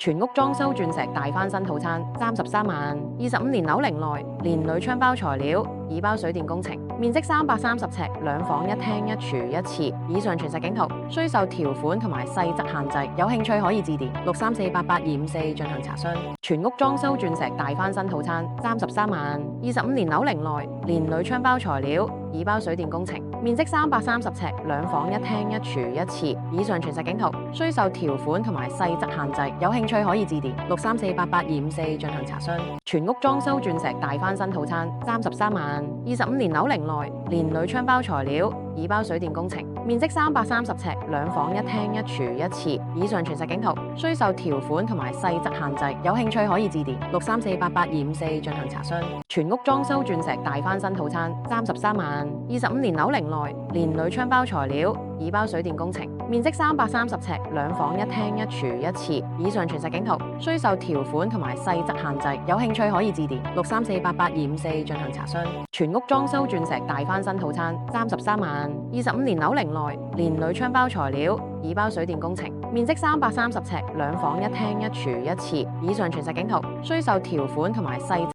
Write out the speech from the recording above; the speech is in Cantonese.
全屋裝修鑽石大翻新套餐33萬，25年樓齡內，連鋁窗包材料，已包水電工程，面積330尺，2房1廳1廚1廁，以上全實景圖，需受條款同埋細則限制，有興趣可以致電634882254進行查詢。全屋裝修鑽石大翻新套餐33萬，25年樓齡內，連鋁窗包材料，已包水電工程，面積330尺，2房1廳1廚1廁，以上全實景圖，需受條款同埋細則限制，有興趣可以致電634882254進行查詢。全屋裝修鑽石大翻新套餐33萬，25年樓齡內，連鋁窗包材料，已包水電工程，面積330尺，2房1廳1廚1廁，以上全實景圖，需受條款同埋細則限制，有興趣可以致電634882254進行查詢。全屋裝修鑽石大翻新套餐33萬，25年樓齡內，連鋁窗包材料，已包水電工程，面積330尺，2房1廳1廚1廁，以上全實景圖，需受條款同埋細則限制，有興趣可以致電634882254進行查詢。全屋裝修鑽石大翻新套餐33萬，25年樓齡內，連鋁窗包材料，已包水電工程，面積330尺，2房1廳1廚1廁，以上全實景圖，需受條款同埋細則